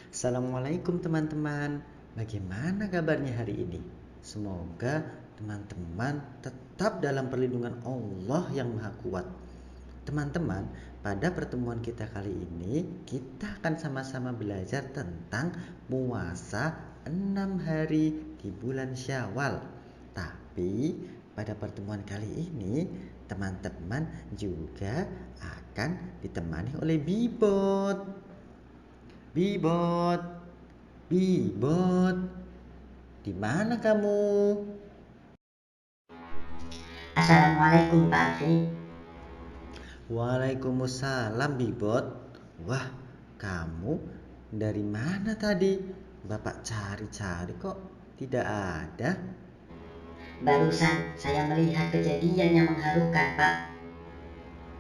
Assalamualaikum teman-teman. Bagaimana kabarnya hari ini? Semoga teman-teman tetap dalam perlindungan Allah yang Maha Kuat. Teman-teman, pada pertemuan kita kali ini kita akan sama-sama belajar tentang puasa 6 hari di bulan Syawal. Tapi pada pertemuan kali ini teman-teman juga akan ditemani oleh Bibot. Bibot, Bibot, di mana kamu? Assalamualaikum Pak Alfi. Waalaikumsalam, Bibot. Wah, kamu dari mana tadi? Bapak cari-cari kok tidak ada. Barusan saya melihat kejadian yang mengharukan, Pak.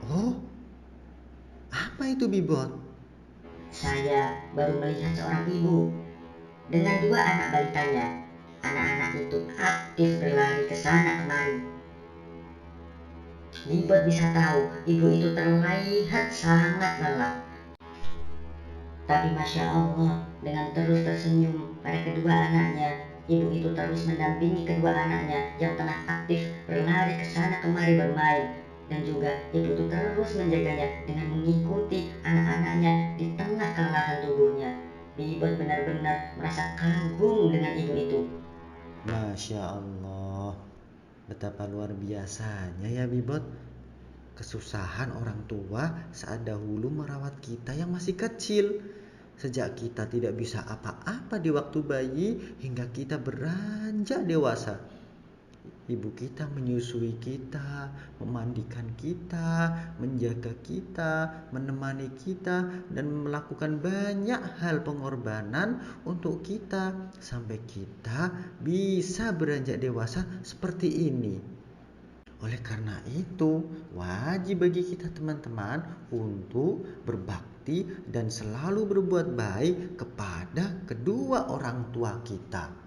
Oh, apa itu Bibot? Saya baru melihat seorang ibu dengan dua anak balitanya. Anak-anak itu aktif berlari ke sana kemari. Libet bisa tahu ibu itu terlihat sangat lelah. Tapi Masya Allah, dengan terus tersenyum pada kedua anaknya, ibu itu terus mendampingi kedua anaknya yang tengah aktif berlari ke sana kemari bermain. Dan juga ibu itu terus menjaganya dengan mengikuti anak-anaknya di tengah kelelahan tubuhnya. Bibot benar-benar merasa kagum dengan ibu itu. Masya Allah, betapa luar biasanya ya Bibot. Kesusahan orang tua saat dahulu merawat kita yang masih kecil. Sejak kita tidak bisa apa-apa di waktu bayi hingga kita beranjak dewasa. Ibu kita menyusui kita, memandikan kita, menjaga kita, menemani kita, dan melakukan banyak hal pengorbanan untuk kita sampai kita bisa beranjak dewasa seperti ini. Oleh karena itu, wajib bagi kita teman-teman untuk berbakti dan selalu berbuat baik kepada kedua orang tua kita.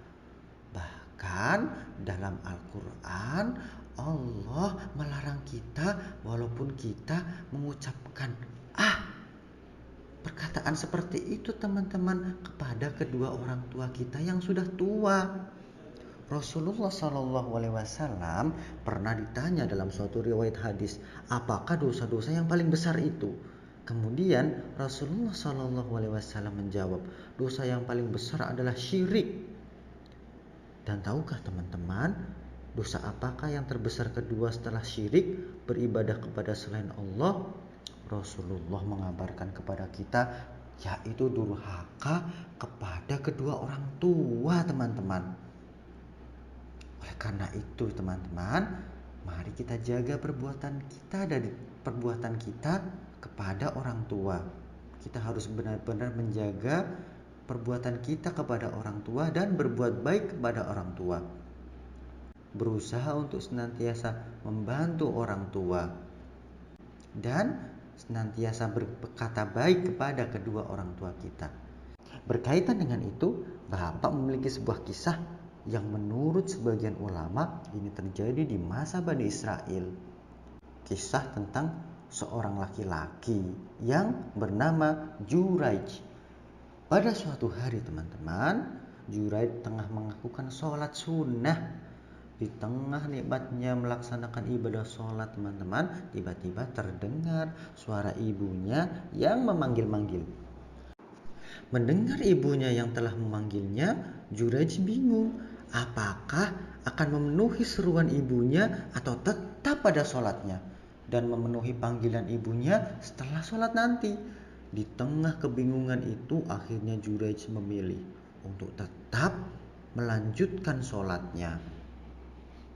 Bahkan dalam Al-Quran, Allah melarang kita walaupun kita mengucapkan perkataan seperti itu teman-teman kepada kedua orang tua kita yang sudah tua. Rasulullah SAW pernah ditanya dalam suatu riwayat hadis, apakah dosa-dosa yang paling besar itu? Kemudian Rasulullah SAW menjawab, dosa yang paling besar adalah syirik. Dan tahukah teman-teman, dosa apakah yang terbesar kedua setelah syirik? Beribadah kepada selain Allah. Rasulullah mengabarkan kepada kita, yaitu durhaka kepada kedua orang tua teman-teman. Oleh karena itu teman-teman, mari kita jaga perbuatan kita dari perbuatan kita kepada orang tua. Kita harus benar-benar menjaga perbuatan kita kepada orang tua dan berbuat baik kepada orang tua. Berusaha untuk senantiasa membantu orang tua dan senantiasa berkata baik kepada kedua orang tua kita. Berkaitan dengan itu, Bapak memiliki sebuah kisah yang menurut sebagian ulama ini terjadi di masa Bani Israel. Kisah tentang seorang laki-laki yang bernama Juraij. Pada suatu hari teman-teman, Juraij tengah melakukan sholat sunnah. Di tengah nikmatnya melaksanakan ibadah sholat teman-teman, tiba-tiba terdengar suara ibunya yang memanggil-manggil. Mendengar ibunya yang telah memanggilnya, Juraij bingung. Apakah akan memenuhi seruan ibunya atau tetap pada sholatnya dan memenuhi panggilan ibunya setelah sholat nanti? Di tengah kebingungan itu akhirnya Juraij memilih untuk tetap melanjutkan sholatnya.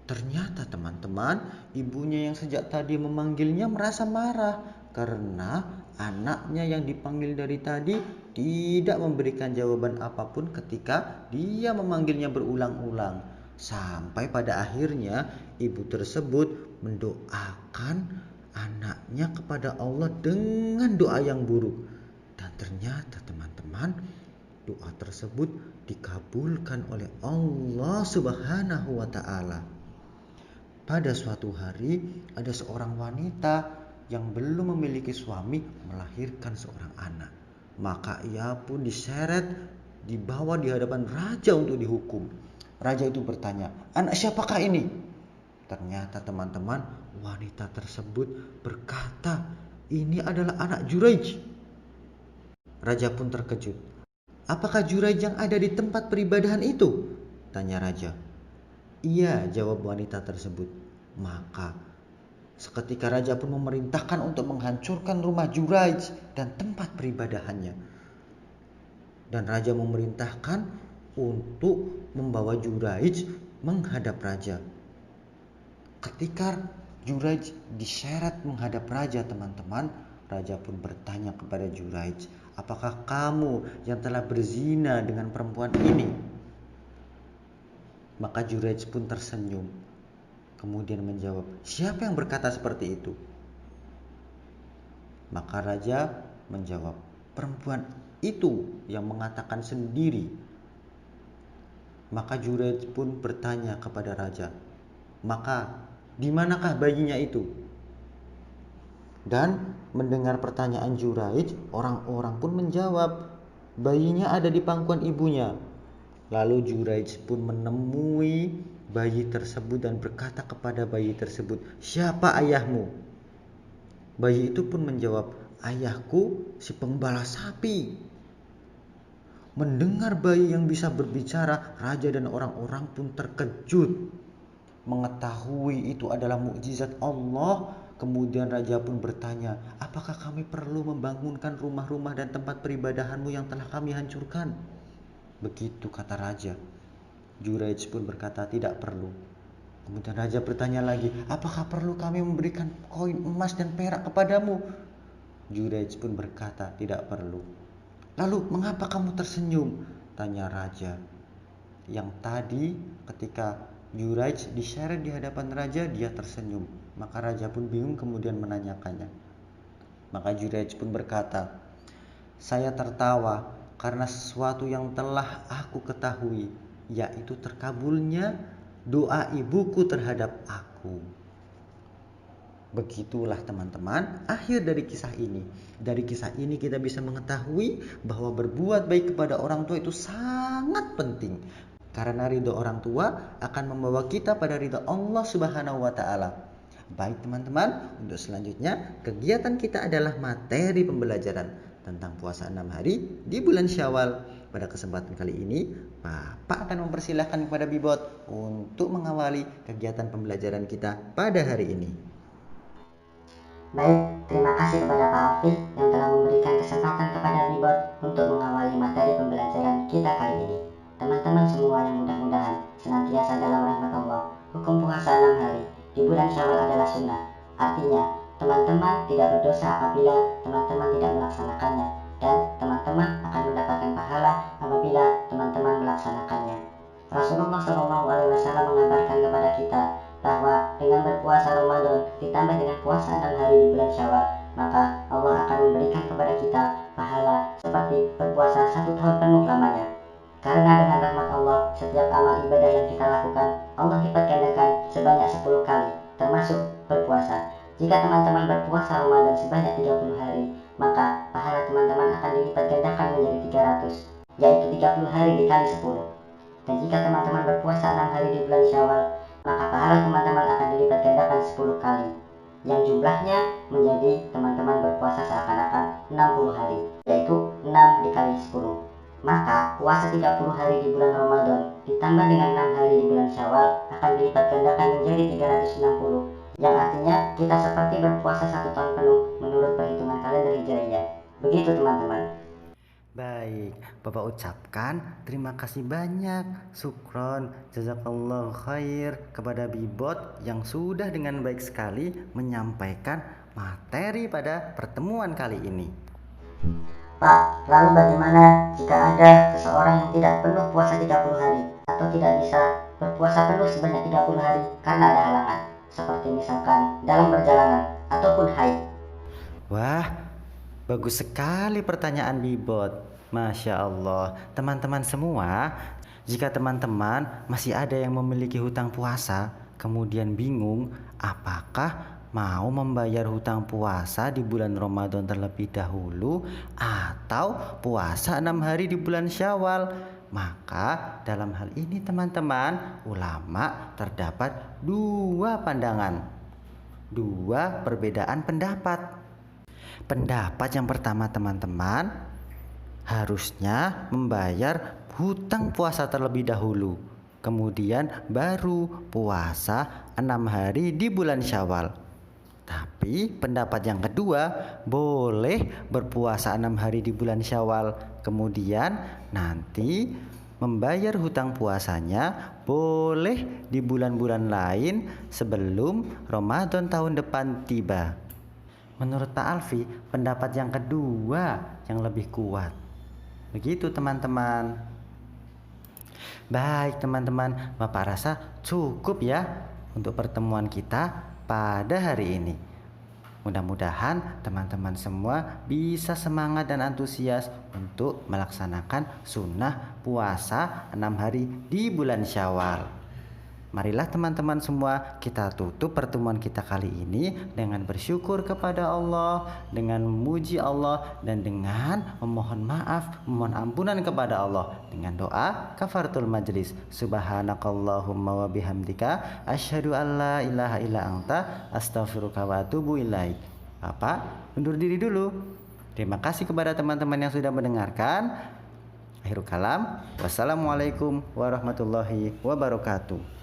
Ternyata teman-teman, ibunya yang sejak tadi memanggilnya merasa marah karena anaknya yang dipanggil dari tadi tidak memberikan jawaban apapun ketika dia memanggilnya berulang-ulang. Sampai pada akhirnya ibu tersebut mendoakan anaknya kepada Allah dengan doa yang buruk. Dan ternyata teman-teman, doa tersebut dikabulkan oleh Allah Subhanahu wa taala. Pada suatu hari, ada seorang wanita yang belum memiliki suami melahirkan seorang anak. Maka ia pun diseret, dibawa di hadapan raja untuk dihukum. Raja itu bertanya, anak siapakah ini? Ternyata teman-teman, wanita tersebut berkata, ini adalah anak Juraij. Raja pun terkejut. Apakah Juraij yang ada di tempat peribadahan itu? Tanya raja. Iya, jawab wanita tersebut. Maka seketika raja pun memerintahkan untuk menghancurkan rumah Juraij dan tempat peribadahannya. Dan raja memerintahkan untuk membawa Juraij menghadap raja. Ketika Juraij diseret menghadap raja, teman-teman, raja pun bertanya kepada Juraij, apakah kamu yang telah berzina dengan perempuan ini? Maka Juraij pun tersenyum, kemudian menjawab, siapa yang berkata seperti itu? Maka raja menjawab, perempuan itu yang mengatakan sendiri. Maka Juraij pun bertanya kepada raja, maka di manakah bayinya itu? Dan mendengar pertanyaan Juraij, orang-orang pun menjawab, bayinya ada di pangkuan ibunya. Lalu Juraij pun menemui bayi tersebut dan berkata kepada bayi tersebut, siapa ayahmu? Bayi itu pun menjawab, ayahku si pengembala sapi. Mendengar bayi yang bisa berbicara, raja dan orang-orang pun terkejut. Mengetahui itu adalah mukjizat Allah. Kemudian raja pun bertanya, apakah kami perlu membangunkan rumah-rumah dan tempat peribadahanmu yang telah kami hancurkan? Begitu kata raja. Juraij pun berkata, tidak perlu. Kemudian raja bertanya lagi, apakah perlu kami memberikan koin emas dan perak kepadamu? Juraij pun berkata, tidak perlu. Lalu mengapa kamu tersenyum? Tanya raja. Yang tadi ketika Juraij diseret di hadapan raja, dia tersenyum. Maka raja pun bingung kemudian menanyakannya. Maka Juraij pun berkata, saya tertawa karena sesuatu yang telah aku ketahui, yaitu terkabulnya doa ibuku terhadap aku. Begitulah teman-teman akhir dari kisah ini. Dari kisah ini kita bisa mengetahui bahwa berbuat baik kepada orang tua itu sangat penting. Karena ridho orang tua akan membawa kita pada ridho Allah Subhanahu wa Ta'ala. Baik teman-teman, untuk selanjutnya kegiatan kita adalah materi pembelajaran tentang puasa 6 hari di bulan Syawal. Pada kesempatan kali ini, Bapak akan mempersilahkan kepada Bibot untuk mengawali kegiatan pembelajaran kita pada hari ini. Baik, terima kasih kepada Pak Alfi yang telah memberikan kesempatan kepada Bibot untuk mengawali materi pembelajaran kita kali ini. Teman-teman semua yang mudah-mudahan senantiasa dalam rahmat Allah. Hukum puasa 6 hari di bulan Syawal adalah sunnah. Artinya, teman-teman tidak berdosa apabila teman-teman tidak melaksanakannya, dan teman-teman akan mendapatkan pahala apabila teman-teman melaksanakannya. Rasulullah SAW mengabarkan kepada kita bahwa dengan berpuasa Ramadan ditambah dengan puasa 6 hari di bulan Syawal, maka Allah akan memberikan kepada kita pahala seperti berpuasa 1 tahun penuh lamanya. Karena dengan rahmat Allah, setiap amal ibadah yang kita lakukan, Allah lipat gandakan sebanyak 10 kali, termasuk berpuasa. Jika teman-teman berpuasa Ramadan sebanyak 30 hari, maka pahala teman-teman akan dilipat gandakan menjadi 300, yaitu 30 hari dikali 10. Dan jika teman-teman berpuasa 6 hari di bulan Syawal, maka pahala teman-teman akan dilipat gandakan 10 kali, yang jumlahnya menjadi teman-teman berpuasa seakan-akan 60 hari, yaitu 6 dikali 10. Maka puasa 30 hari di bulan Ramadan ditambah dengan 6 hari di bulan Syawal akan dilipat gandakan menjadi 360, yang artinya kita seperti berpuasa 1 tahun penuh menurut perhitungan kalender Hijriyah. Begitu teman-teman. Baik, Bapak ucapkan terima kasih banyak, syukron, jazakallahu khair kepada Bibot yang sudah dengan baik sekali menyampaikan materi pada pertemuan kali ini. Pak, lalu bagaimana jika ada seseorang yang tidak penuh puasa 30 hari atau tidak bisa berpuasa penuh sebanyak 30 hari karena ada halangan, seperti misalkan dalam perjalanan ataupun haid? Wah, bagus sekali pertanyaan Bibot. Masya Allah. Teman-teman semua, jika teman-teman masih ada yang memiliki hutang puasa, kemudian bingung apakah mau membayar hutang puasa di bulan Ramadan terlebih dahulu atau puasa 6 hari di bulan Syawal? Maka dalam hal ini teman-teman, ulama terdapat dua pandangan, dua perbedaan pendapat. Pendapat yang pertama teman-teman, harusnya membayar hutang puasa terlebih dahulu, kemudian baru puasa 6 hari di bulan Syawal. Tapi pendapat yang kedua, boleh berpuasa 6 hari di bulan Syawal, kemudian nanti membayar hutang puasanya boleh di bulan-bulan lain sebelum Ramadan tahun depan tiba. Menurut Pak Alfi, pendapat yang kedua yang lebih kuat. Begitu teman-teman. Baik teman-teman, Bapak rasa cukup ya untuk pertemuan kita pada hari ini. Mudah-mudahan teman-teman semua bisa semangat dan antusias untuk melaksanakan sunnah puasa 6 hari di bulan Syawal. Marilah teman-teman semua kita tutup pertemuan kita kali ini dengan bersyukur kepada Allah, dengan memuji Allah, dan dengan memohon maaf, memohon ampunan kepada Allah dengan doa kafaratul majlis. Subhanakallahumma wa bihamdika asyhadu an la ilaha illa anta astaghfiruka wa atubu ilaik. Bapak undur diri dulu. Terima kasih kepada teman-teman yang sudah mendengarkan. Akhirul kalam, wassalamualaikum warahmatullahi wabarakatuh.